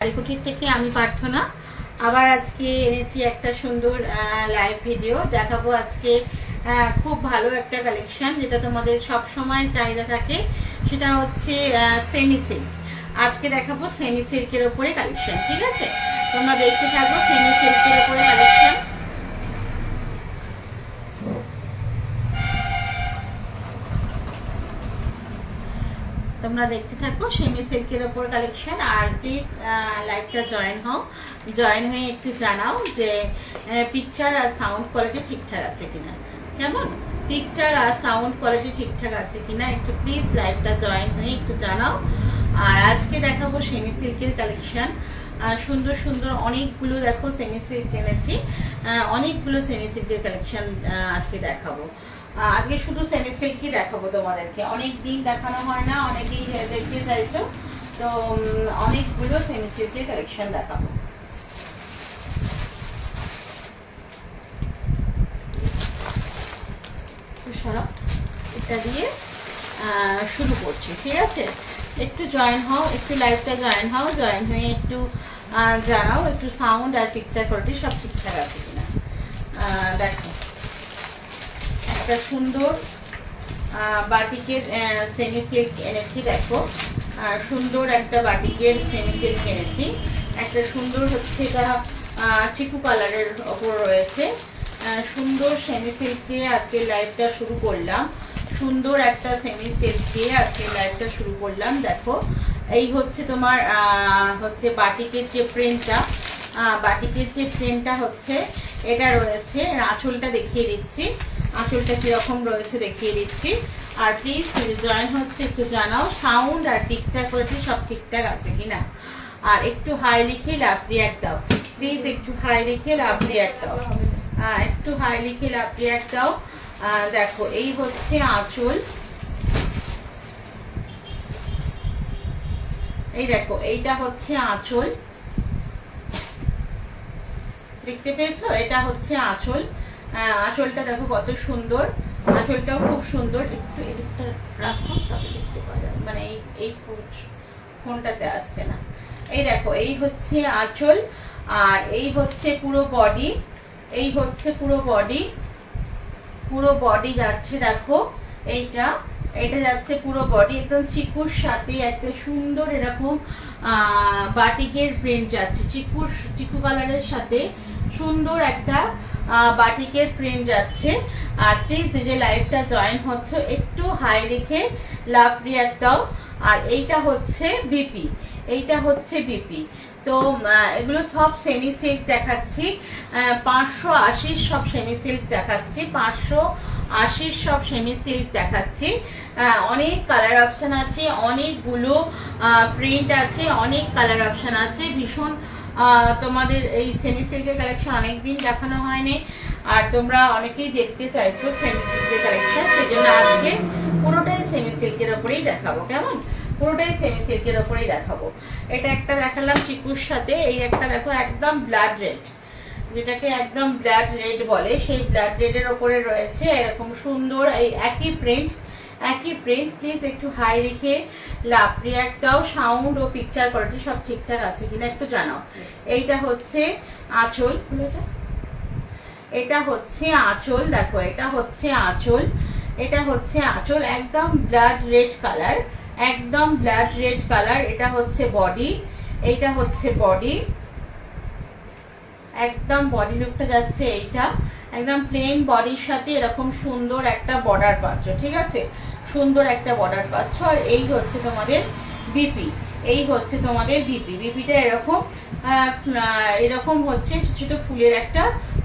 কালীকুঠির থেকে আমি প্রার্থনা আবার আজকে এনেছি একটা সুন্দর লাইভ ভিডিও দেখাবো। আজকে খুব ভালো একটা কালেকশন যেটা তোমাদের সব সময় চাহিদা থাকে, সেটা হচ্ছে সেমি সিল্ক। আজকে দেখাবো সেমি সিল্কের উপরে কালেকশন। ঠিক আছে, তোমরা দেখতে থাকো সেমি সিল্কের উপরে কালেকশন। তোমরা দেখতে থাকো সেমি সিল্কের ওপর কালেকশন। আর প্লিজ লাইভটা জয়েন হয়ে একটু জানাও যে পিকচার আর সাউন্ড কোয়ালিটি ঠিকঠাক আছে কিনা। কেমন পিকচার আর সাউন্ড কোয়ালিটি ঠিকঠাক আছে কিনা একটু প্লিজ লাইভটা জয়েন হয়ে একটু জানাও। আর আজকে দেখাবো সেমি সিল্কের কালেকশন। সুন্দর সুন্দর অনেকগুলো দেখো সেমি সিল্ক এনেছি, অনেকগুলো সেমি সিল্কের কালেকশন আজকে দেখাবো। আজকে শুধু সেমি সিল্কই দেখাবো তোমাদেরকে, অনেক দিন দেখানো হয় না, অনেকেই দেখতে চাইছো, তো অনেকগুলো সেমি সিল্কের কালেকশন দেখাবো। এটা দিয়ে শুরু করছি। ঠিক আছে, একটু জয়েন হও, একটু লাইভটা জয়েন হও, জয়েন হয়ে একটু জানাও একটু সাউন্ড আর পিকচার কোয়ালিটি সব ঠিকঠাক আছে কিনা। দেখো একটা সুন্দর বাটিকের সেমি সিল্ক এনেছি। দেখো সুন্দর একটা বাটিকের সেমি সিল্ক এনেছি। একটা সুন্দর হচ্ছে এটা চিকু কালারের ওপর রয়েছে। সুন্দর সেমি সিল্ক দিয়ে আজকে লাইভটা শুরু করলাম। সুন্দর একটা সেমি সিল্ক দিয়ে আজকে লাইভটা শুরু করলাম। দেখো এই হচ্ছে তোমার হচ্ছে বাটিকের যে প্রিন্টটা হচ্ছে এটা রয়েছে। আঁচলটা দেখিয়ে দিচ্ছি, আঁচলটা কিরকম রয়েছে দেখিয়ে দিচ্ছি। আর প্লিজ জয়েন হচ্ছে একটু জানাও সাউন্ড আর পিকচার কোয়ালিটি সব ঠিকঠাক আছে কিনা। আর একটু হাই লিখে লাভ রিয়াক্ট দাও প্লিজ, একটু হাই লিখে লাভ রিয়াক্ট দাও, একটু হাই লিখে লাভ রিয়াক্ট দাও। দেখো এই হচ্ছে আঁচল, এই দেখো এইটা হচ্ছে আঁচল, দেখতে পেয়েছো? এটা হচ্ছে আঁচল। আঁচলটা দেখো কত সুন্দর, আঁচলটাও খুব সুন্দর। একটু এদিকটা রাখো তবে দেখতে পাওয়া যাবে, মানে এই ফোনটাতে আসছে না। এই দেখো এই হচ্ছে আঁচল, আর এই হচ্ছে পুরো বডি, এই হচ্ছে পুরো বডি যাচ্ছে। দেখো এইটা যাচ্ছে পুরো বডি, একদম চিকুর সাথে একটা সুন্দর এরকম বাটিকের প্রিন্ট যাচ্ছে। চিকু কালারের সাথে সুন্দর একটা বাটিকের প্রিন্ট যাচ্ছে। আর প্লিজ যে লাইভটা জয়েন হচ্ছে একটু হাই রেখে লাভ রিয়াক্ট দাও। আর এইটা হচ্ছে বিপি, এইটা হচ্ছে বিপি। তো এগুলো সব সেমি সিল্ক দেখাচ্ছি, 580 সব সেমি সিল্ক দেখাচ্ছি, 580 সব সেমি সিল্ক দেখাচ্ছি। অনেক কালার অপশন আছে, অনেকগুলো প্রিন্ট আছে, অনেক কালার অপশন আছে। ভীষণ তোমাদের এই সেমি সিল্কের কালেকশন অনেকদিন দেখানো হয়নি, আর তোমরা অনেকেই দেখতে চাইছো সেমি সিল্কের কালেকশন, সেজন্য আজকে পুরোটাই সেমি সিল্কের ওপরেই দেখাবো। কেমন পুরোটাই সেমি সিল্কের ওপরেই দেখাবো। এটা একটা দেখালাম চিকুর সাথে, এই একটা দেখো একদম ব্লাড রেড, যেটাকে একদম ব্লাড রেড বলে, সেই ব্লাড রেডের ওপরে রয়েছে এরকম সুন্দর এই একই প্রিন্ট। প্লিজ একটু হাই রেখে লাভ রিয়াক্ট দাও, সাউন্ড ও পিকচার কোয়ালিটি সব ঠিকঠাক আছে কিনা একটু জানাও। এইটা হচ্ছে আঁচল, এটা হচ্ছে আঁচল। দেখো এটা হচ্ছে আঁচল, এটা হচ্ছে আঁচল একদম ব্লাড রেড কালার, একদম ব্লাড রেড কালার। এটা হচ্ছে বডি, এইটা হচ্ছে বডি, একদম বডি লুকটা যাচ্ছে। এইটা একদম প্লেন বডির সাথে এরকম সুন্দর একটা বর্ডার পাচ্ছ। ঠিক আছে, সুন্দর একটা বর্ডার পাচ্ছ। আর এই হচ্ছে তোমাদের বিপি, এই হচ্ছে তোমাদের বিপিটা এরকম হচ্ছে ছোট ছোট ফুলের একটা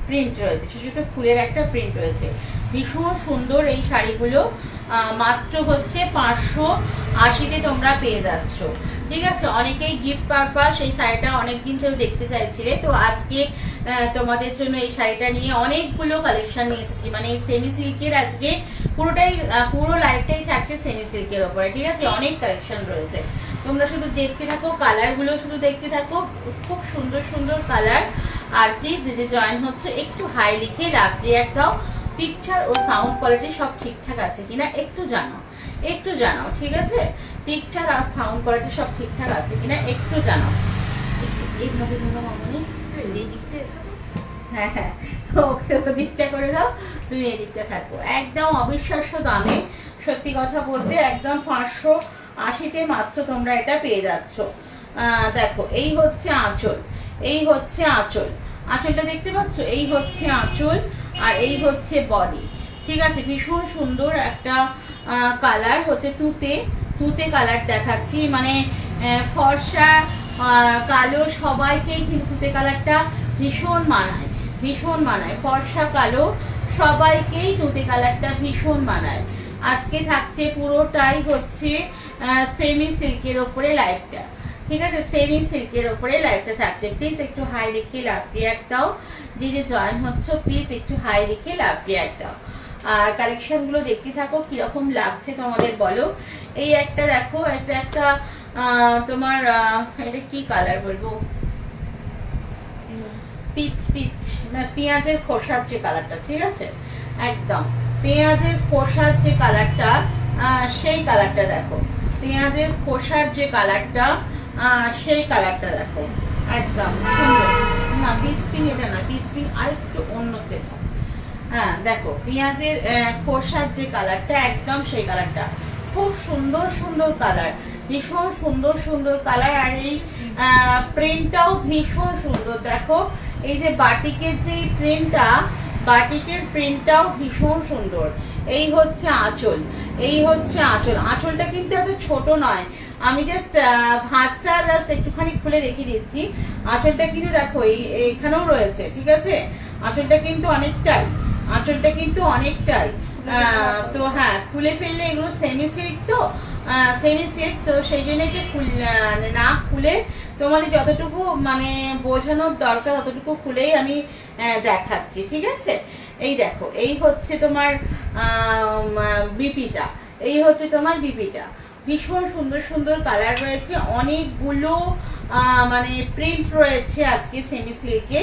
প্রিন্ট রয়েছে, ছোট ছোট ফুলের একটা প্রিন্ট রয়েছে। ভীষণ সুন্দর এই শাড়িগুলো, মাত্র হচ্ছে 580-তে তোমরা পেয়ে যাচ্ছ। ঠিক আছে, অনেকেই গিফট পারপাস এই শাড়িটা অনেকদিন ধরে দেখতে চাইছিলে, তো আজকে তোমাদের জন্য এই শাড়িটা নিয়ে অনেকগুলো কালেকশন নিয়ে এসেছি। মানে এই সেমি সিল্কের আজকে পুরো লাইফটাই থাকছে সেমি সিল্কের ওপরে। ঠিক আছে, অনেক কালেকশন রয়েছে, তোমরা শুধু দেখতে থাকো, কালারগুলো শুধু দেখতে থাকো, খুব সুন্দর সুন্দর কালার। আর প্লিজ যে জয়েন হচ্ছে একটু হাই লিখে লাভ রিয়াক্ট দাও, পিকচার ও সাউন্ড কোয়ালিটি সব ঠিকঠাক আছে কিনা একটু জানাও। ঠিক আছে, পিকচার আর সাউন্ড কোয়ালিটি সব ঠিকঠাক আছে কিনা একটু জানাও। ওইভাবে ধরো মামনি, হ্যাঁ হ্যাঁ, ওকে ওদিকটা করে দাও, তুমি এদিকটা থাকো। একদম অবিশ্বাস্য দামে, সত্যি কথা বলতে একদম 580-তে মাত্র তোমরা এটা পেয়ে যাচ্ছ। দেখো এই হচ্ছে আঁচল, এই হচ্ছে আঁচল, আঁচলটা দেখতে পাচ্ছ, এই হচ্ছে আঁচল আর এই হচ্ছে বডি। ঠিক আছে, ভীষণ সুন্দর একটা কালার হচ্ছে তুতে, তুতে কালার দেখাচ্ছি, মানে ফর্সা কালো সবাইকেই কিন্তু তুতে কালারটা ভীষণ মানায়, ভীষণ মানায়, ফর্সা কালো সবাইকেই তুতে কালারটা ভীষণ মানায়। আজকে থাকছে পুরোটাই হচ্ছে সেমি সিল্কের ওপরে লাইভটা, ঠিক আছে, সেমি সিল্কের ওপরে লাইভটা থাকছে। প্লিজ একটু হাই রেখে লাভ রিয়াক্ট দাও, যে যে জয়েন হচ্ছে প্লিজ একটু হাই রেখে লাভ রিয়াক্ট দাও। আর কালেকশন গুলো দেখতে থাকো, কিরকম লাগছে তোমাদের বলো। এই একটা দেখো, এটা একটা তোমার এটা কি কালার বলবো, পিচ পিচ না পেঁয়াজের খোসার যে কালারটা, ঠিক আছে, একদম পেঁয়াজের খোসার যে কালারটা, সেই কালারটা দেখো, পেঁয়াজের খোসার যে কালারটা, সেই কালারটা দেখো, একদম সুন্দর। না পিচ পিঙ্ক এটা না, পিচ পিঙ্ক আর একটু অন্য সেট। হ্যাঁ দেখো পেঁয়াজের খোসার যে কালারটা, একদম সেই কালারটা, খুব সুন্দর সুন্দর কালার, ভীষণ সুন্দর সুন্দর কালার। আর এই প্রিন্টটাও ভীষণ সুন্দর, দেখো এই যে বাটিকের যে প্রিন্টটা, বাটিকের প্রিন্টটাও ভীষণ সুন্দর। এই হচ্ছে আঁচল, এই হচ্ছে আঁচল, আঁচলটা কিন্তু এত ছোট নয়, আমি জাস্ট ভাঁজটা জাস্ট একটুখানি খুলে দেখিয়ে দিচ্ছি। আঁচলটা কিন্তু দেখো এইখানেও রয়েছে, ঠিক আছে, আঁচলটা কিন্তু অনেকটাই, আঁচলটা কিন্তু অনেকটাই। তো হ্যাঁ খুলে ফেললে এগুলো সেমি সিল্ক, তো সেমি সিল্ক, তো সেই জন্য একটু না খুলে তোমাদের যতটুকু মানে বোঝানোর দরকার ততটুকু খুলেই আমি দেখাচ্ছি, ঠিক আছে। এই দেখো এই হচ্ছে তোমার বিপিটা, এই হচ্ছে তোমার বিপিটা, ভীষণ সুন্দর সুন্দর কালার রয়েছে, অনেকগুলো মানে প্রিন্ট রয়েছে আজকে সেমি সিল্কে।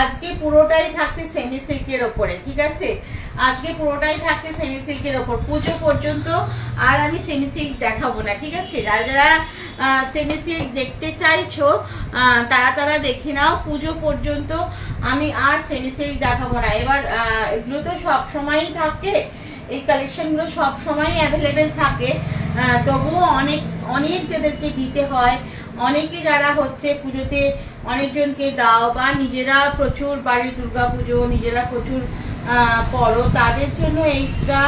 আজকে পুরোটাই থাকছে সেমি সিল্কের ওপরে, ঠিক আছে, আজকে পুরোটাই থাকছে সেমি সিল্কের ওপর। পুজো পর্যন্ত আর আমি সেমি সিল্ক দেখাবো না, ঠিক আছে, যারা যারা সেমি সিল্ক দেখতে চাইছো তারা তারা দেখে নাও, পুজো পর্যন্ত আমি আর সেমি সিল্ক দেখাবো না। এবার এগুলো তো সব সময়ই থাকে, এই কালেকশনগুলো সব সময় অ্যাভেলেবেল থাকে, তবুও অনেক অনেক যাদেরকে দিতে হয়, অনেকে যারা হচ্ছে পুজোতে অনেকজনকে দাও, বা নিজেরা প্রচুর বাড়ির দুর্গাপুজো নিজেরা প্রচুর পড়ো, তাদের জন্য এইটা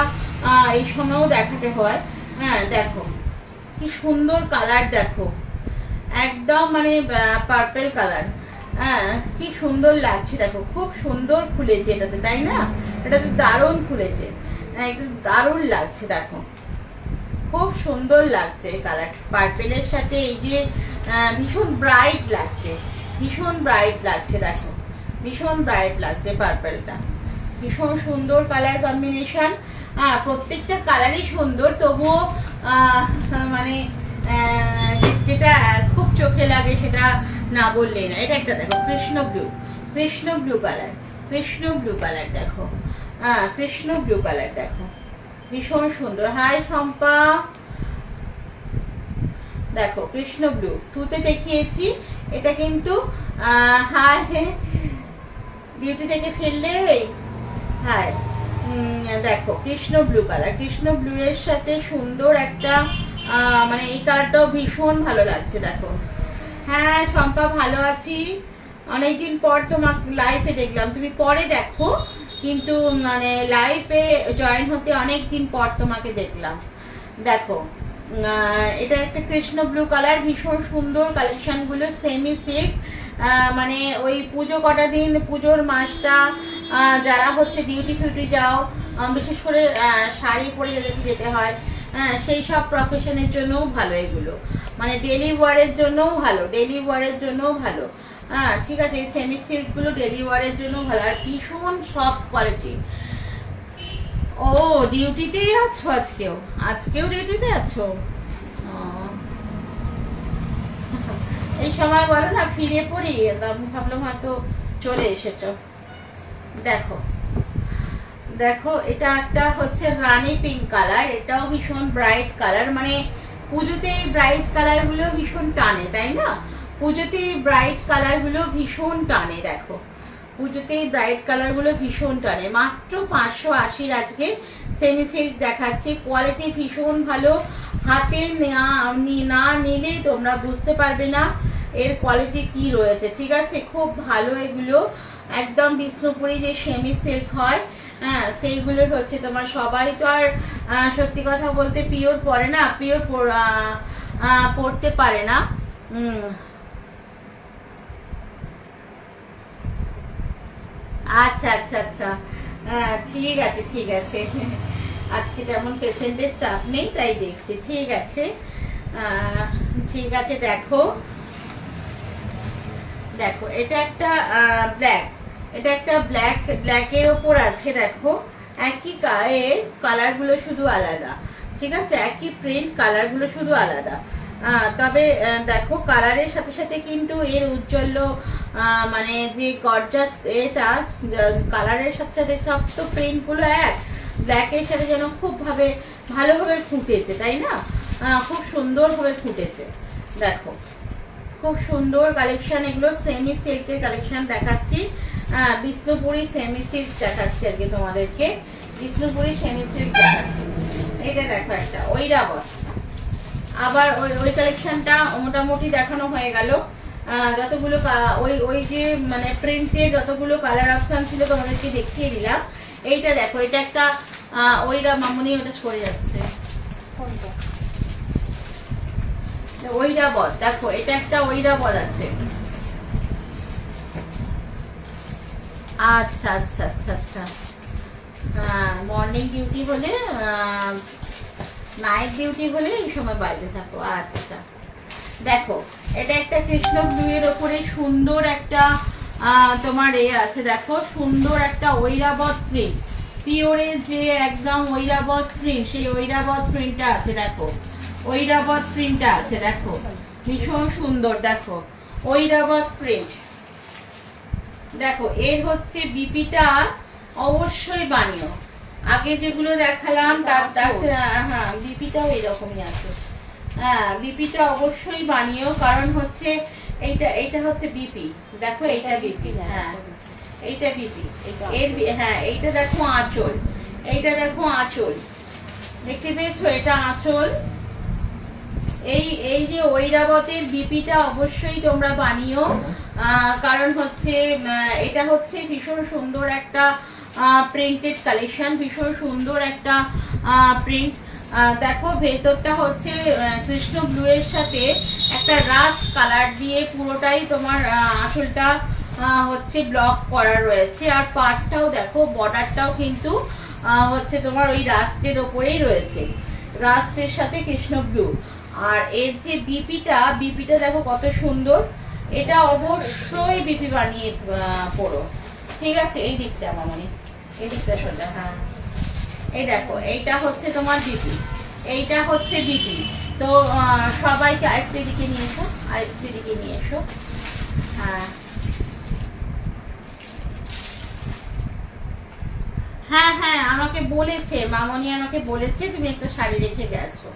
এই সময়ও দেখাতে হয়। হ্যাঁ দেখো কি সুন্দর কালার, দেখো একদম মানে পার্পেল কালার, হ্যাঁ কি সুন্দর লাগছে, দেখো খুব সুন্দর খুলেছে এটাতে, তাই না, এটাতে দারুণ খুলেছে, একদম দারুণ লাগছে, দেখো খুব সুন্দর লাগছে কালার, পার্পেলের সাথে এই যে ভীষণ ব্রাইট লাগছে, ভীষণ ব্রাইট লাগছে, দেখো ভীষণ ব্রাইট লাগছে পার্পেলটা, ভীষণ সুন্দর কালার কম্বিনেশন। প্রত্যেকটা কালারই সুন্দর, তবুও মানে যেটা খুব চোখে লাগে সেটা না বললেই না। এটা একটা দেখো Krishna blue, Krishna blue colour, Krishna blue colour দেখো, কৃষ্ণ ব্লু কালার দেখো ভীষণ সুন্দর। হাই শম্পা, দেখো কৃষ্ণ ব্লু তুতে দেখিয়েছি, এটা কিন্তু হাই বিউটি থেকে ফেললে, হাই দেখো Krishna blue colour, Krishna blue এর সাথে সুন্দর একটা মানে এই কালারটাও ভীষণ ভালো লাগছে, দেখো। হ্যাঁ শম্পা ভালো আছি, অনেকদিন পর তোমাকে লাইভে দেখলাম, তুমি পরে দেখো, কিন্তু মানে লাইভে জয়েন হতে অনেকদিন পর তোমাকে দেখলাম। দেখো এটা একটা কৃষ্ণ ব্লু কালার, ভীষণ সুন্দর কালেকশন গুলো, সেমি সিল্ক, মানে ওই পুজো কটা দিন, পুজোর মাসটা যারা হচ্ছে ডিউটি ফিউটি যাও, বিশেষ করে শাড়ি পরে যাদেরকে যেতে হয়, সেই সব প্রফেশনের জন্যও ভালো এগুলো, মানে ডেলি ওয়ারের জন্যও ভালো, ডেলি ওয়ারের জন্যও ভালো। ঠিক আছে, এই সেমি সিল্ক গুলো ডেলি ওয়ারের জন্য ভালো, আর ভীষণ সফট কোয়ালিটি। ও ডিউটিতেই আছো আজকেও, আজকেও ডিউটিতে আছো, এই সময় বলো না ফিরে পড়ি, আমি ভাবলাম হয়তো চলে এসেছো। দেখো দেখো এটা একটা হচ্ছে রানী পিঙ্ক কালার, এটাও ভীষণ ব্রাইট কালার, মানে পুজোতে এই ব্রাইট কালার গুলো ভীষণ টানে, তাই না, পুজোতে ব্রাইট কালার গুলো ভীষণ টানে, দেখো পুজোতে ব্রাইট কালার গুলো ভীষণ টানে। মাত্র 580 আজকে সেমি সিল্ক দেখাচ্ছি, কোয়ালিটি ভীষণ ভালো। হাতে না নিলে তোমরা বুঝতে পারবে না এর কোয়ালিটি কি রয়েছে, ঠিক আছে? খুব ভালো এগুলো, একদম বিষ্ণুপুরি যে সেমি সিল্ক হয়, হ্যাঁ সেইগুলোর হচ্ছে তোমার। সবাই তো আর সত্যি কথা বলতে পিওর পরে না, পিওর পড়তে পারে না। আচ্ছা আচ্ছা আচ্ছা, ঠিক আছে ঠিক আছে, আজকে তেমন পেশেন্টের চাপ নেই তাই দেখছি, ঠিক আছে। ঠিক আছে, দেখো দেখো এটা একটা ব্ল্যাক, এটা একটা ব্ল্যাকের ওপর আছে, দেখো একই কালার গুলো শুধু আলাদা, ঠিক আছে? একই প্রিন্ট, কালার গুলো শুধু আলাদা। তবে দেখো কালারের সাথে সাথে কিন্তু এর উজ্জ্বল মানে যে গর্জাস এটা কালারের সাথে সাথে সব তো প্রিন্ট গুলো এক, ব্ল্যাকের সাথে যেন খুব ভালোভাবে ফুটেছে, তাই না? খুব সুন্দর ভাবে ফুটেছে, দেখো খুব সুন্দর কালেকশন। এগুলো সেমি সিল্কের কালেকশন দেখাচ্ছি, বিষ্ণুপুরি সেমি সিল্ক দেখাচ্ছি আজকে তোমাদেরকে, বিষ্ণুপুরি সেমি সিল্ক দেখাচ্ছি। এটা দেখো একটা ঐরাবত, আবার ওই কালেকশনটা মোটামুটি দেখানো হয়ে গেল। যতগুলো ওই যে মানে প্রিন্টের যতগুলো কালার অপশন ছিল তোমাদেরকে দেখিয়ে দিলাম। এইটা দেখো, এটা একটা মামুনি, ওটা সরে যাচ্ছে, ঐরাবত, দেখো এটা একটা ঐরাবত আছে। আচ্ছা আচ্ছা আচ্ছা আচ্ছা, হ্যাঁ মর্নিং ডিউটি হলে, নাইট ডিউটি হলে এই সময় বাইরে থাকো। আচ্ছা দেখো এটা একটা কৃষ্ণ ব্লু এর ওপরে সুন্দর একটা তোমার আছে, দেখো সুন্দর একটা ঐরাবত প্রিন্ট, পিওরের যে একদম ঐরাবত প্রিন্ট, সেই ঐরাবত প্রিন্টটা আছে, দেখো ঐরাবত প্রিন্টটা আছে, দেখো ভীষণ সুন্দর, দেখো ঐরাবত প্রিন্ট। দেখো এর হচ্ছে বিপিটা অবশ্যই বানিও, আগে যেগুলো দেখালাম তার হ্যাঁ বিপিটাও এরকমই আছে, হ্যাঁ বিপিটা অবশ্যই বানিও, কারণ হচ্ছে এইটা হচ্ছে বিপি, দেখো এইটা বিপি, হ্যাঁ এইটা বিপি, এর হ্যাঁ এইটা দেখো আঁচল, এইটা দেখো আঁচল, দেখতে পেয়েছো? এটা আঁচল। এই যে ঐরাবতের বিপিটা অবশ্যই তোমরা বানিও, কারণ হচ্ছে এটা হচ্ছে ভীষণ সুন্দর একটা প্রিন্টেড কালেকশন, ভীষণ সুন্দর একটা প্রিন্ট। দেখো ভেতরটা হচ্ছে কৃষ্ণ ব্লু এর সাথে একটা রাস্ট কালার দিয়ে পুরোটাই তোমার আঁচলটা হচ্ছে ব্লক করা রয়েছে, আর পাটটাও দেখো বর্ডারটাও কিন্তু হচ্ছে তোমার ওই রাস্টের ওপরেই রয়েছে, রাস্টের সাথে কৃষ্ণ ব্লু। আর এর যে বিপিটা দেখো কত সুন্দর, এটা অবশ্যই বিপি বানিয়ে পড়ো, ঠিক আছে? এই দিকটা মামনি, এই দিকটা সোজা, হ্যাঁ এই দেখো এইটা হচ্ছে তোমার বিপি, এইটা হচ্ছে বিপি। তো সবাইকে আরেকটু দিকে নিয়ে এসো, আরেকটু দিকে নিয়ে এসো, হ্যাঁ হ্যাঁ হ্যাঁ আমাকে বলেছে মামনি, আমাকে বলেছে তুমি একটা শাড়ি রেখে গেছো,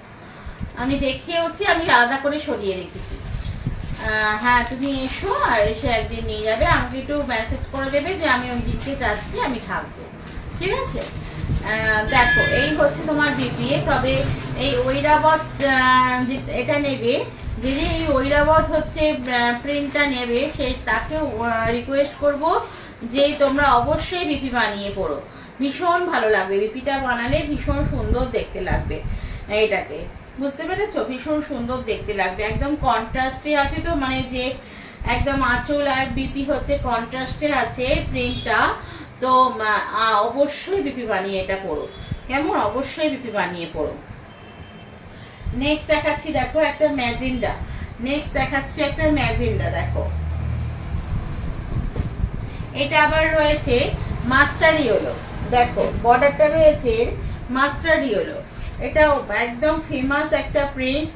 আমি দেখেওছি, আমি আলাদা করে সরিয়ে রেখেছি। হ্যাঁ তুমি এসো, আর এসে একদিন নিয়ে যাবে, আমাকে একটু মেসেজ করে দেবে যে আমি ওই দিকে যাচ্ছি, আমি থাকবো, ঠিক আছে? দেখো এই হচ্ছে তোমার বিপিএ। তবে এই ঐরাবত এটা নেবে, যে এই ঐরাবত হচ্ছে প্রিন্টটা নেবে, সে তাকে রিকোয়েস্ট করব যে তোমরা অবশ্যই বিপি বানিয়ে পড়ো, ভীষণ ভালো লাগবে, বিপিটা বানালে ভীষণ সুন্দর দেখতে লাগবে এইটাকে, বুঝতে পেরেছো? ভীষণ সুন্দর দেখতে লাগবে, একদম কন্ট্রাস্টে আছে, তো মানে যে একদম আঁচল আর বিপি হচ্ছে কন্ট্রাস্টে আছে প্রিন্টটা, তো অবশ্যই বিপি বানিয়ে এটা পড়ো, কেমন? অবশ্যই বিপি বানিয়ে পড়ো। নেক্সট দেখাচ্ছি, দেখো একটা ম্যাজেন্ডা, নেক্সট দেখাচ্ছি একটা ম্যাজেন্ডা, দেখো এটা আবার রয়েছে মাস্টার ইয়েলো, দেখো বর্ডারটা রয়েছে মাস্টার ইয়েলো, এটা একদম ফেমাস একটা প্রিন্ট,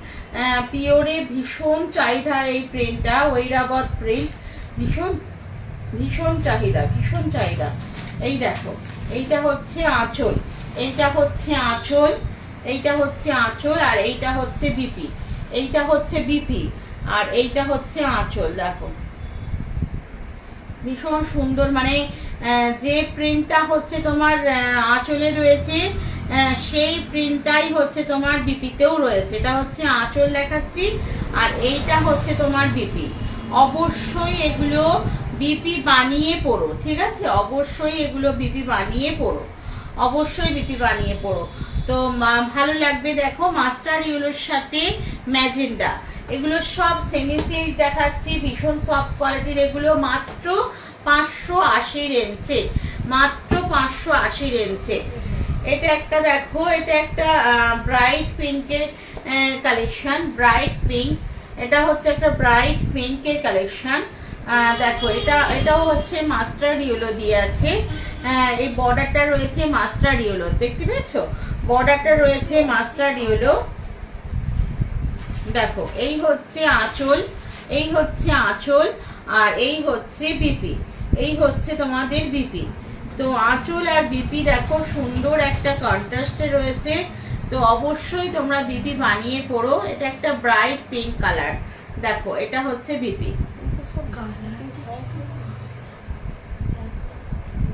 পিওরে ভীষণ চাহিদা এই প্রিন্টটা, ঐরাবত প্রিন্ট, ভীষণ ভীষণ চাহিদা, ভীষণ চাহিদা। এই দেখো এইটা হচ্ছে আঁচল, এইটা হচ্ছে আঁচল, এইটা হচ্ছে আঁচল, আর এইটা হচ্ছে বিপি, এইটা হচ্ছে বিপি। আর এইটা হচ্ছে আঁচল। দেখো ভীষণ সুন্দর, মানে যে প্রিন্টটা হচ্ছে তোমার আঁচলে রয়েছে সেই প্রিন্টটাই হচ্ছে তোমার বিপিতেও রয়েছে। এটা হচ্ছে আঁচল দেখাচ্ছি, আর এইটা হচ্ছে তোমার বিপি। অবশ্যই এগুলো বিপি বানিয়ে পড়ো, ঠিক আছে? অবশ্যই এগুলো বিপি বানিয়ে পড়ো, অবশ্যই বিপি বানিয়ে পড়ো। তো ভালো লাগবে। দেখো মাস্টার ইয়েলোর সাথে ম্যাজেন্ডা, এগুলো সব সেমি সিল্ক দেখাচ্ছি, ভীষণ সফট কোয়ালিটির। এগুলো মাত্র 580 রেঞ্জে, মাত্র 580 রেঞ্জে। এটা একটা দেখো, এটা একটা ব্রাইট পিঙ্কের কালেকশন, ব্রাইট পিঙ্ক। এটা হচ্ছে একটা ব্রাইট পিঙ্কের কালেকশন। দেখো এটাও হচ্ছে মাস্টার ইয়েলো দিয়ে আছে। এই বর্ডারটা রয়েছে মাস্টার ইয়েলো, দেখতে পেয়েছো? বর্ডারটা রয়েছে মাস্টার ইয়েলো। দেখো এই হচ্ছে আঁচল, এই হচ্ছে আঁচল, আর এই হচ্ছে বিপি, এই হচ্ছে তোমাদের বিপি। তো আঁচল আর বিপি দেখো সুন্দর একটা কন্ট্রাস্টে রয়েছে। তো অবশ্যই তোমরা বিপি বানিয়ে পড়ো। এটা একটা ব্রাইট পিঙ্ক কালার। দেখো এটা হচ্ছে বিপি।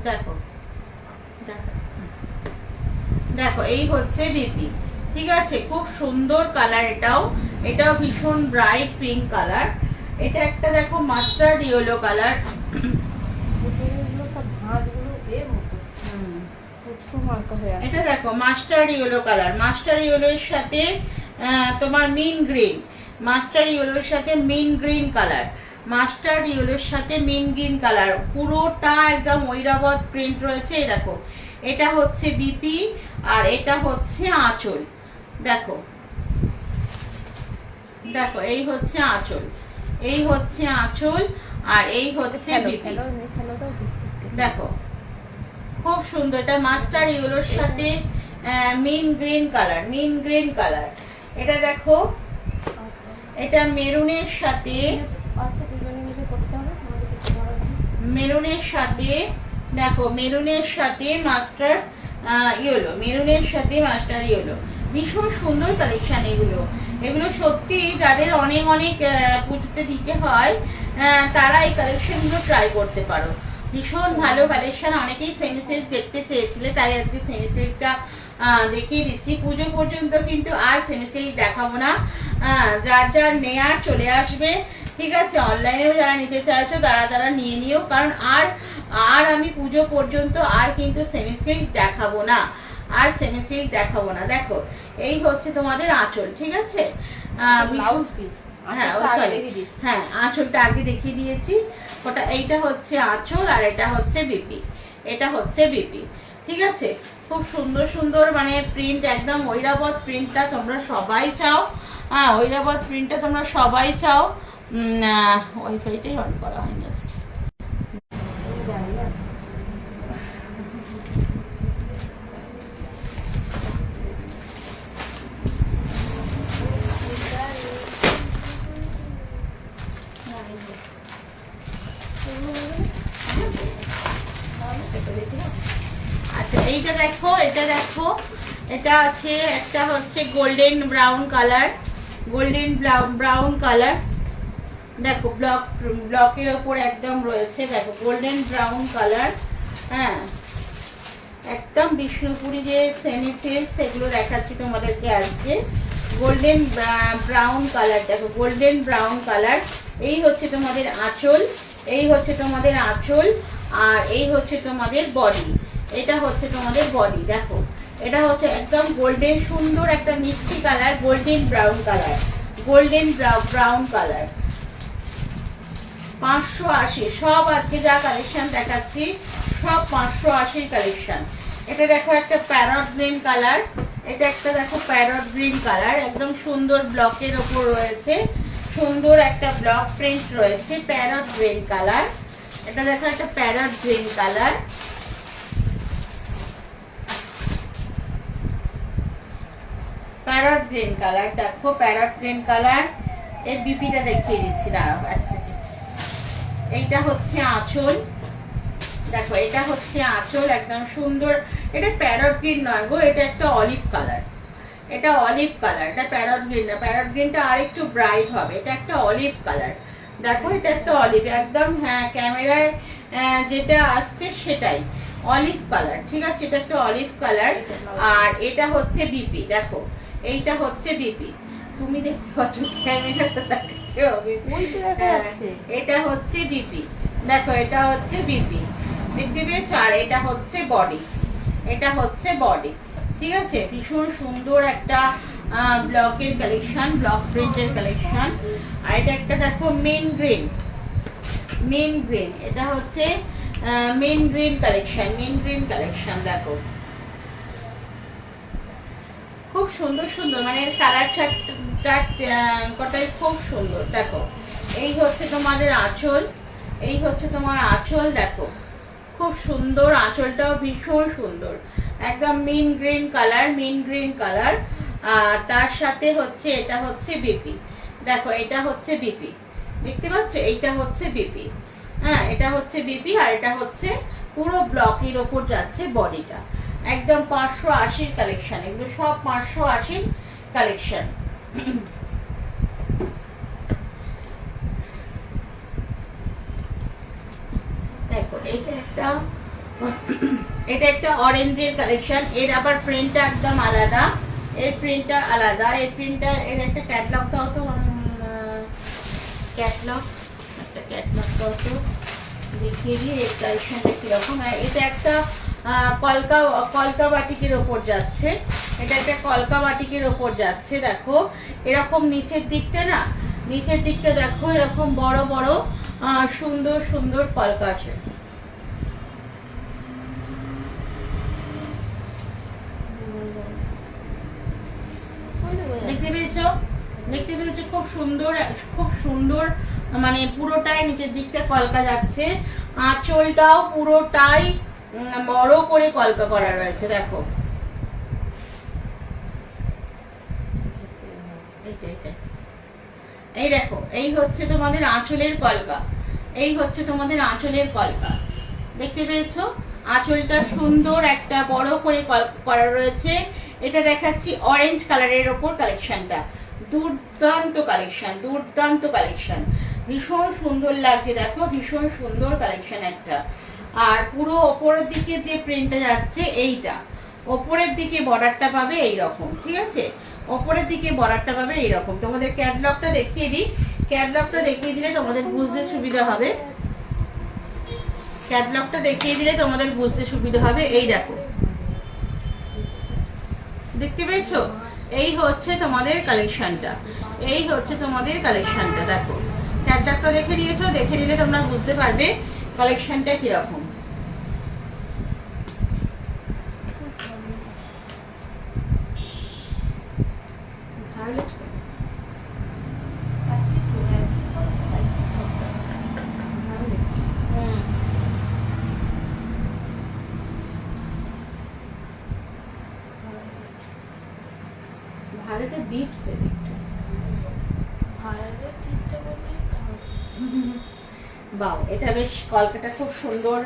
দেখো দেখো এই হচ্ছে বিপি, ঠিক আছে? খুব সুন্দর কালার। এটাও ভীষণ ব্রাইট পিঙ্ক কালার। এটা একটা দেখো মাস্টার্ড ইয়েলো কালার। এটা দেখো মাস্টার্ড ইয়েলো কালার, মাস্টার ইয়েলোর সাথে তোমার মিন গ্রিন, মাস্টার ইয়েলোর সাথে মিন গ্রিন কালার, মাস্টার্ড ইয়েলোর সাথে মিন গ্রিন কালার। পুরোটা একদম ঐরাবত প্রিন্ট রয়েছে। এই দেখো এটা হচ্ছে বিপি, আর এটা হচ্ছে আঁচল। দেখো দেখো এই হচ্ছে আঁচল, এই হচ্ছে আঁচল, আর এই হচ্ছে বিপি। দেখো খুব সুন্দর। এটা মাস্টার ইয়েলোর সাথে মিন গ্রিন কালার, মিন গ্রিন কালার। এটা দেখো এটা মেরুনের সাথে, মেরুনের সাথে, দেখো মেরুনের সাথে মাস্টার ইয়েলো, মেরুনের সাথে মাস্টার ইয়েলো। ভীষণ সুন্দর কালেকশন এগুলো। এগুলো সত্যি যাদের অনেক অনেক পুজোতে দিতে হয় তারা এই কালেকশনগুলো ট্রাই করতে পারো। ভীষণ ভালো কালেকশন। অনেকেই সেমি সিল্ক দেখতে চেয়েছিলে, তাই আজকে সেমি সিল্কটা দেখিয়ে দিচ্ছি। পুজো পর্যন্ত কিন্তু আর সেমি সিল্ক দেখাবো না। যার যার নেয়ার চলে আসবে, ঠিক আছে? অনলাইনেও যারা নিতে চাইছো তারা নিয়ে নিও, কারণ আর আমি পুজো পর্যন্ত আর কিন্তু সেমি সিল্ক দেখাবো না, আর সেমি সিল্ক দেখাবো না। দেখো এই হচ্ছে তোমাদের আঁচল, ঠিক আছে? ব্লাউজ পিস, হ্যাঁ আঁচলটা আগে দেখিয়ে দিয়েছি। ওটা এইটা হচ্ছে আঁচল, আর এটা হচ্ছে বিপি, এটা হচ্ছে বিপি, ঠিক আছে? খুব সুন্দর সুন্দর মানে প্রিন্ট, একদম ঐরাবত প্রিন্টটা তোমরা সবাই চাও। ঐরাবত প্রিন্টটা তোমরা সবাই চাও। ওয়াইফাইটাই অন করা হয়নি আজকে। আচ্ছা এইটা দেখো, এটা দেখো, এটা আছে একটা হচ্ছে golden brown colour, golden brown colour. দেখো ব্লকের ওপর একদম রয়েছে। দেখো গোল্ডেন ব্রাউন কালার। হ্যাঁ একদম বিষ্ণুপুরি যে সেমি সিল্ক সেগুলো দেখাচ্ছি তোমাদেরকে আজকে। গোল্ডেন ব্রাউন কালার, দেখো গোল্ডেন ব্রাউন কালার। এই হচ্ছে তোমাদের আঁচল, এই হচ্ছে তোমাদের আঁচল, আর এই হচ্ছে তোমাদের বডি। এটা হচ্ছে তোমাদের বডি। দেখো এটা হচ্ছে একদম গোল্ডেন সুন্দর একটা মিষ্টি colour, golden brown colour, golden brown colour. 580 সব আজকে যা কালেকশন দেখাচ্ছি সব 580 কালেকশন। এটা দেখো একটা প্যারট গ্রিন কালার, এটা একটা দেখো প্যারট গ্রিন কালার, একদম সুন্দর ব্লকের ওপর রয়েছে, সুন্দর একটা ব্লক প্রিন্ট রয়েছে, প্যারট গ্রিন কালার। এটা দেখো একটা parrot green colour, parrot green colour. দেখো প্যারট গ্রিন কালার। এর বিপিটা দেখিয়ে দিচ্ছি, দাঁড়াও এক সেকেন্ড। এইটা হচ্ছে আঁচল। দেখো এটা হচ্ছে আঁচল, একদম সুন্দর। এটা প্যারট গ্রিন নয় গো, এটা একটা অলিভ কালার, এটা অলিভ কালার, এটা প্যারট গ্রিন না, প্যারট গ্রিনটা আরেকটু ব্রাইট হবে, এটা একটা অলিভ কালার। দেখো এটা একটা অলিভ, একদম হ্যাঁ ক্যামেরায় যেটা আসছে সেটাই অলিভ কালার, ঠিক আছে, এটা একটা অলিভ কালার। আর এটা হচ্ছে বিপি, দেখো এইটা হচ্ছে বিপি, তুমি দেখতে পাচ্ছ ক্যামেরাটা দেখাচ্ছে হবে, এটা হচ্ছে বিপি, দেখো এটা হচ্ছে বিপি, দেখতে পেয়েছো? আর এটা হচ্ছে বডি, এটা হচ্ছে বডি, ঠিক আছে। ভীষণ সুন্দর একটা ব্লকের কালেকশন, ব্লক প্রিন্টের কালেকশন। আর এটা একটা দেখো মেন গ্রিন, মেন গ্রিন, এটা হচ্ছে মেন গ্রিন কালেকশন, মেন গ্রিন কালেকশন। দেখো খুব সুন্দর সুন্দর, মানে কালার কটাই খুব সুন্দর। দেখো এই হচ্ছে তোমাদের আঁচল, এই হচ্ছে তোমার আঁচল, দেখো খুব সুন্দর, আঁচলটাও ভীষণ সুন্দর, একদম মিন গ্রিন কালার, মিন গ্রিন কালার। তার সাথে হচ্ছে এটা হচ্ছে বিপি, দেখো এটা হচ্ছে বিপি, দেখতে পাচ্ছ, এইটা হচ্ছে বিপি, হ্যাঁ এটা হচ্ছে বিপি। আর এটা হচ্ছে পুরো ব্লকের ওপর যাচ্ছে বডিটা, একদম 580 কালেকশন, এগুলো সব 580 কালেকশন। দেখো এটা একটা অরেঞ্জের কালেকশন, এর আবার প্রিন্টটা একদম আলাদা, এর প্রিন্টটা আলাদা, এর প্রিন্টটা, এর একটা ক্যাটলগ দাও তো, ক্যাটলগ, একটা ক্যাটলগ দাও তো, দেখিয়ে দিই এর কালেকশনটা কিরকম। এটা একটা কলকা বাটিকের ওপর যাচ্ছে, এটা একটা কলকা বাটিকের ওপর যাচ্ছে। দেখো এরকম নিচের দিকটা না, নিচের দিকটা দেখো এরকম বড় বড় সুন্দর সুন্দর কলকা আছে, দেখতে পেয়েছো, দেখতে পেয়েছো, খুব সুন্দর, খুব সুন্দর, মানে পুরোটাই নিচের দিকটা কলকা যাচ্ছে, আঁচলটাও পুরোটাই বড় করে কলকা করা রয়েছে। দেখো এই দেখো, এই হচ্ছে তোমাদের আঁচলের কলকা, এই হচ্ছে তোমাদের আঁচলের কলকা, দেখতে পেয়েছো? আঁচলটা সুন্দর একটা বড় করে করা রয়েছে। এটা দেখাচ্ছি অরেঞ্জ কালারের ওপর কালেকশনটা, দুর্দান্ত কালেকশন, দুর্দান্ত কালেকশন, ভীষণ সুন্দর লাগছে, দেখো ভীষণ সুন্দর কালেকশন একটা। আর পুরো ওপরের দিকে যে প্রিন্টটা যাচ্ছে এইটা, ওপরের দিকে বর্ডারটা পাবে এইরকম, ঠিক আছে, ওপরের দিকে বর্ডারটা পাবে এইরকম। তোমাদের ক্যাটলগটা দেখিয়ে দিই, ক্যাটলগটা দেখিয়ে দিলে তোমাদের বুঝতে সুবিধা হবে, ক্যাটলগটা দেখিয়ে দিলে তোমাদের বুঝতে সুবিধা হবে। এই দেখো, দেখতে পেয়েছো, এই হচ্ছে তোমাদের কালেকশনটা, এই হচ্ছে তোমাদের কালেকশনটা। দেখো ক্যাটলগটা দেখে নিয়েছো, দেখে নিলে তোমরা বুঝতে পারবে কালেকশনটা কিরকম। ভালোটা ডিপ সেট, বাও এটা বেশ কলকাটা খুব সুন্দর,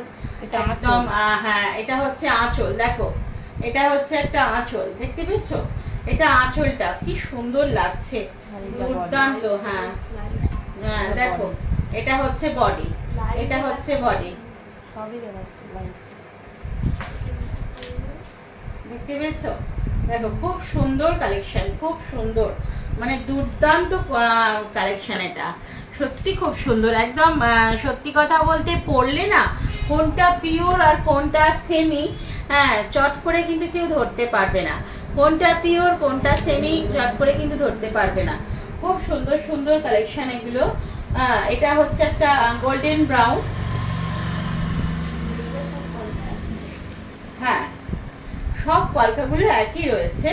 এটা একদম হ্যাঁ এটা হচ্ছে আঁচল, দেখো এটা হচ্ছে একটা আঁচল, দেখতে পেয়েছো, এটা আঁচলটা কি সুন্দর লাগছে, দুর্দান্ত। হ্যাঁ হ্যাঁ দেখো এটা হচ্ছে বডি, এটা হচ্ছে বডি, দেখতে পেয়েছো, দেখো খুব সুন্দর কালেকশন, খুব সুন্দর, মানে দুর্দান্ত কালেকশন, এটা সত্যি খুব সুন্দর, একদম সত্যি কথা বলতে পড়লে না কোনটা পিওর আর কোনটা সেমি, হ্যাঁ চট করে কিন্তু কেউ ধরতে পারবে না, কোনটা পিওর কোনটা সেমি চট করে কিন্তু ধরতে পারবে না। খুব সুন্দর সুন্দর কালেকশন এগুলো। এটা হচ্ছে একটা গোল্ডেন ব্রাউন, হ্যাঁ সব কলকাগুলো একই রয়েছে,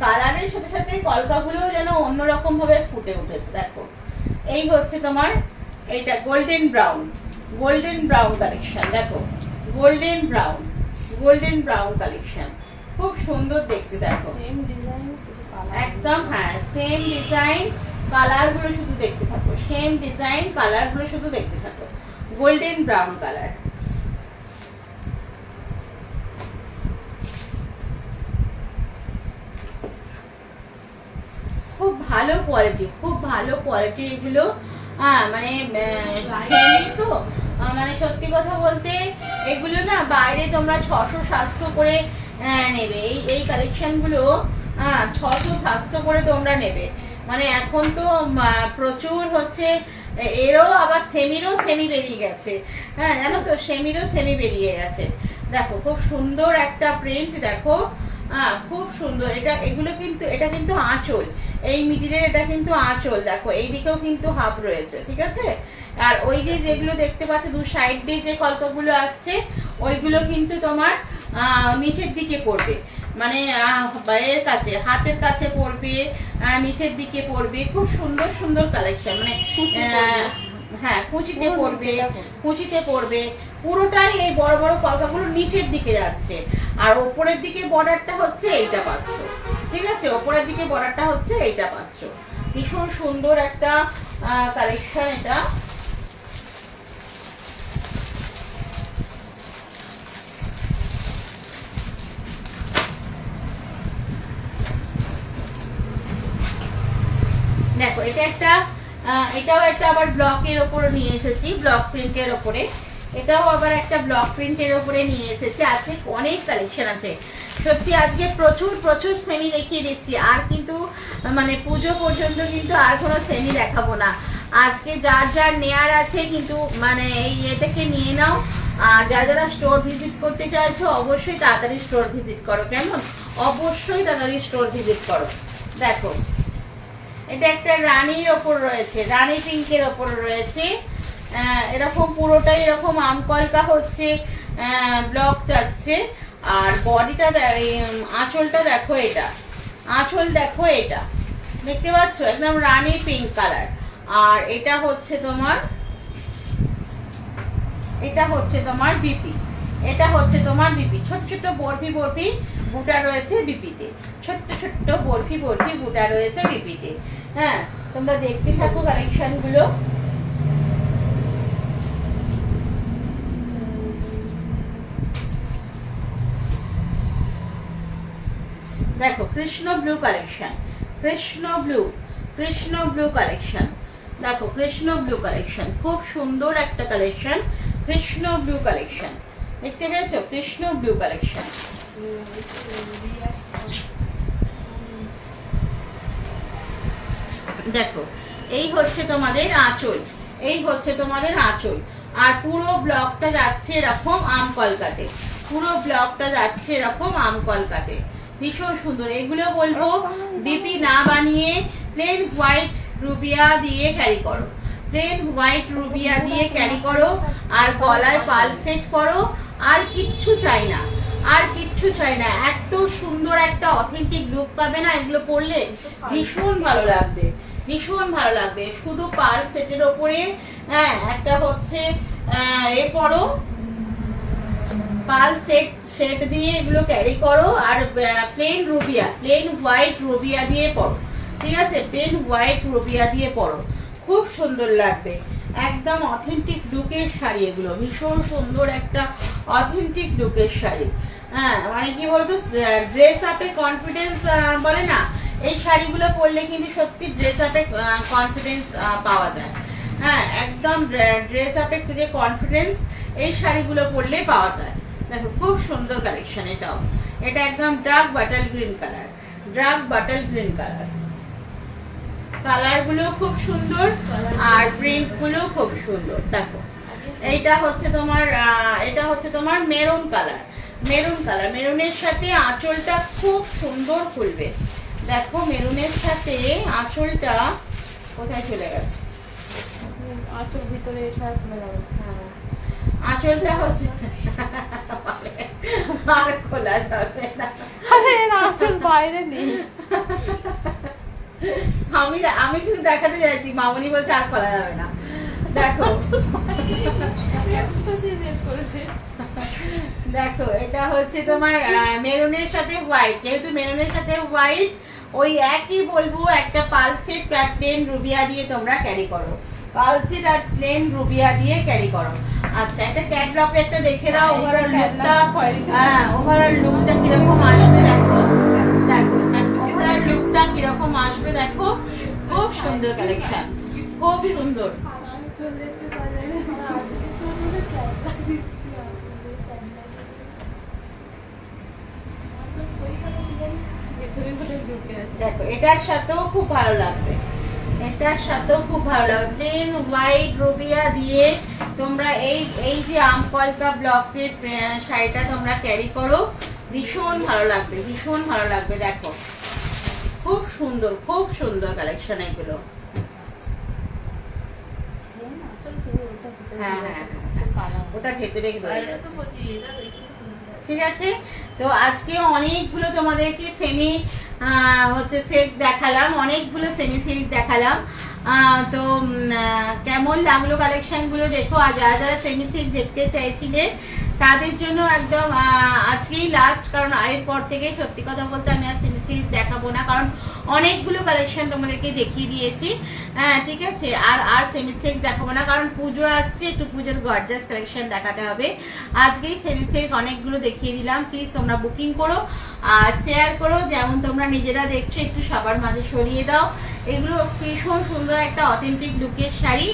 কালারের সাথে সাথে কলকাগুলো যেন অন্যরকম ভাবে ফুটে উঠেছে। দেখো এই হচ্ছে তোমার এটা golden brown, golden brown collection, দেখো golden brown, golden brown collection, খুব সুন্দর দেখতে। দেখো একদম হ্যাঁ সেম ডিজাইন, কালার গুলো শুধু দেখতে থাকো, সেম ডিজাইন, কালার গুলো শুধু দেখতে থাকো, গোল্ডেন ব্রাউন কালার। ভালো কোয়ালিটি, খুব ভালো কোয়ালিটি এগুলো। হ্যাঁ মানে সেমি তো মানে সত্যি কথা বলতে এগুলো না বাইরে তোমরা 600-700 করে নেবে। এই কালেকশনগুলো 600-700 করে তোমরা নেবে। মানে এখন তো প্রচুর হচ্ছে, এরও আবার সেমি বেরিয়ে গেছে। হ্যাঁ জানো তো, সেমি বেরিয়ে গেছে। দেখো খুব সুন্দর একটা প্রিন্ট, দেখো খুব সুন্দর। এগুলো কিন্তু এটা কিন্তু আঁচল, এই মিডিলের এটা কিন্তু আঁচল। দেখো এইদিকেও কিন্তু হাফ রয়েছে, ঠিক আছে। আর ওই যে যেগুলো দেখতে পাচ্ছ দু সাইড দিয়ে যে কলকাগুলো আসছে, ওইগুলো কিন্তু তোমার নিচের দিকে পড়বে, মানে এর কাছে হাতের কাছে পড়বে, নিচের দিকে পড়বে। খুব সুন্দর সুন্দর কালেকশন, মানে হ্যাঁ কুচিতে পড়বে পুরোটাই। এই বড় বড় কলকাগুলো নিচের দিকে যাচ্ছে, আর ওপরের দিকে বর্ডারটা হচ্ছে এইটা পাচ্ছ, ঠিক আছে। ওপরের দিকে বর্ডারটা হচ্ছে এইটা পাচ্ছ। ভীষণ সুন্দর একটা কালেকশন এটা। দেখো এটা একটা এটাও একটা আবার ব্লকের ওপরে নিয়ে এসেছি, ব্লক প্রিন্টের ওপরে। এটাও আবার একটা ব্লক প্রিন্টের ওপরে নিয়ে এসেছি। আজকে অনেক কালেকশন আছে সত্যি, আজকে প্রচুর প্রচুর সেমি দেখিয়ে দিচ্ছি। আর কিন্তু মানে পুজো পর্যন্ত কিন্তু আর কোনো সেমি দেখাবো না। আজকে যার যার নেয়ার আছে কিন্তু মানে এই থেকে নিয়ে নাও। আর যারা যারা স্টোর ভিজিট করতে চাইছো অবশ্যই তাড়াতাড়ি স্টোর ভিজিট করো, কেমন? অবশ্যই তাড়াতাড়ি স্টোর ভিজিট করো। দেখো এটা একটা রানীর ওপর রয়েছে, রানী পিঙ্কের ওপর রয়েছে। এরকম পুরোটাই এরকম আমকলকা হচ্ছে, ব্লক যাচ্ছে। আর বডিটা আঁচলটা দেখো, এটা আঁচল দেখো, এটা দেখতে পাচ্ছ একদম রানী পিঙ্ক কালার। আর এটা হচ্ছে তোমার বিপি, এটা হচ্ছে তোমার বিপি। ছোট ছোট বরফি বরফি বুটা রয়েছে বিপিতে, ছোট্ট ছোট্ট বরফি বরফি বুটা রয়েছে বিপিতে। হ্যাঁ তোমরা দেখতে থাকো কালেকশন গুলো। দেখো Krishna blue collection, Krishna blue collection. দেখো কৃষ্ণ ব্লু কালেকশন, খুব সুন্দর একটা কালেকশন। কৃষ্ণ ব্লু কালেকশন দেখতে পেয়েছো, কৃষ্ণ ব্লু কালেকশন। দেখো এই হচ্ছে তোমাদের আঁচল, এই হচ্ছে তোমাদের আঁচল। আর পুরো ব্লকটা যাচ্ছে এরকম আম কলকাতে, পুরো ব্লকটা যাচ্ছে এরকম আম কলকাতে। ভীষণ সুন্দর। এগুলো বলবো বিপি না বানিয়ে প্লেন হোয়াইট রুবিয়া দিয়ে ক্যারি করো, প্লেন হোয়াইট রুবিয়া দিয়ে ক্যারি করো। আর গলায় পাল সেট করো, আর কিচ্ছু চাই না, আর কিচ্ছু চাই না। এত সুন্দর একটা অথেন্টিক লুক পাবে না এগুলো পরলে, ভীষণ ভালো লাগবে, ভীষণ ভালো লাগবে। শুধু পাল সেটের ওপরে একটা হচ্ছে এ পরো, পাল সেট দিয়ে এগুলো ক্যারি করো। আর plain rubia, plain white rubia দিয়ে পরো, ঠিক আছে। প্লেন হোয়াইট রুবিয়া দিয়ে পরো, খুব সুন্দর লাগবে। একদম অথেন্টিক লুকের শাড়ি এগুলো, ভীষণ সুন্দর একটা অথেন্টিক লুকের শাড়ি। হ্যাঁ মানে কি বলতো, ড্রেস আপে কনফিডেন্স বলে না, এই শাড়িগুলো পরলে কিন্তু সত্যি ড্রেস আপে কনফিডেন্স পাওয়া যায়। হ্যাঁ একদম ড্রেস আপে যে কনফিডেন্স এই শাড়িগুলো পরলে পাওয়া যায়। দেখো খুব সুন্দর কালেকশন এটাও। এটা একদম dark butter green colour, dark butter green colour. Colour গুলো খুব সুন্দর আর প্রিন্ট গুলো খুব সুন্দর। দেখো এটা হচ্ছে তোমার মেরুন কালার, মেরুন কালার। মেরুনের সাথে আঁচলটা খুব সুন্দর খুলবে। দেখো মেরুনের সাথে আঁচলটা কোথায় চলে গেছে, আঁচল ভিতরে ছাড়া খুলে যাবে। আঁচলটা হচ্ছে আর খোলা যাবে না, আঁচল বাইরে নেই। আমি কিন্তু দেখাতে যাচ্ছি, মামনি বলছে আর খোলা যাবে না। দেখো দেখো এটা হচ্ছে তোমার মেরুনের সাথে হোয়াইট, যেহেতু মেরুনের সাথে হোয়াইট ওই একই বলবো, একটা পালসেট প্লেন রুবিয়া দিয়ে তোমরা ক্যারি করো, পালসেট আর প্লেন রুবিয়া দিয়ে ক্যারি করো। আচ্ছা একটা ক্যাটলগে একটা দেখে দাও ওভারঅল লুকটা। ওভারঅল লুকটা কিরকম আসবে দেখো, দেখো ওভারঅল লুকটা কিরকম আসবে দেখো। খুব সুন্দর কালেকশন, খুব সুন্দর। দেখো এটার সাথেও খুব ভালো লাগবে, এটার সাথেও খুব ভালো লাগবে। প্লেন হোয়াইট রুবিয়া দিয়ে তোমরা এই যে আমকলকা ব্লকের শাড়িটা তোমরা ক্যারি করো, ভীষণ ভালো লাগবে, ভীষণ ভালো লাগবে। দেখো খুব সুন্দর, খুব সুন্দর কালেকশন এগুলো। হ্যাঁ হ্যাঁ, ওটা ভেতরে ঠিক আছে। তো আজকে অনেকগুলো তোমাদেরকে সেমি হচ্ছে সেট দেখালাম, অনেকগুলো সেমি সিল্ক দেখালাম। তো কেমন লাগলো কালেকশন গুলো দেখো। আর যারা যারা সেমি সিল্ক দেখতে চাইছিলে তাদের জন্য একদম আজকেই লাস্ট, কারণ এরপর থেকে সত্যি কথা বলতে আমি আর সেমি সিল্ক দেখাবো না, কারণ অনেকগুলো কালেকশন তোমাদেরকে দেখিয়ে দিয়েছি। হ্যাঁ ঠিক আছে, আর সেমি সিল্ক দেখাবো না, কারণ পুজো আসছে, একটু পুজোর গর্জাস কালেকশন দেখাতে হবে। আজকেই সেমি সিল্ক অনেকগুলো দেখিয়ে দিলাম। প্লিজ তোমরা বুকিং করো আর শেয়ার করো, যেমন তোমরা নিজেরা দেখছো একটু সবার মাঝে ছড়িয়ে দাও। এগুলো ভীষণ সুন্দর একটা অথেন্টিক লুকের শাড়ি,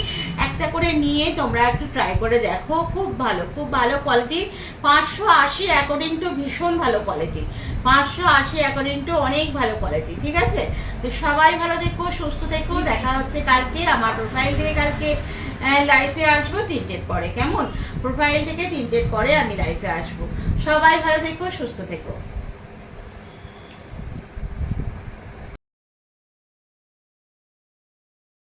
একটা করে নিয়ে তোমরা একটু ট্রাই করে দেখো। খুব ভালো, খুব ভালো কোয়ালিটি। 580 অ্যাকর্ডিং টু ভীষণ ভালো কোয়ালিটি, 580 অ্যাকর্ডিং টু অনেক ভালো কোয়ালিটি। ঠিক আছে, তো সবাই ভালো থেকো, সুস্থ থেকো। দেখা হচ্ছে কালকে আমার প্রোফাইল থেকে। কালকে লাইভে আসবো 3টের পরে, কেমন? প্রোফাইল থেকে 3টের পরে আমি লাইভে আসবো। সবাই ভালো থেকো, সুস্থ থেকো।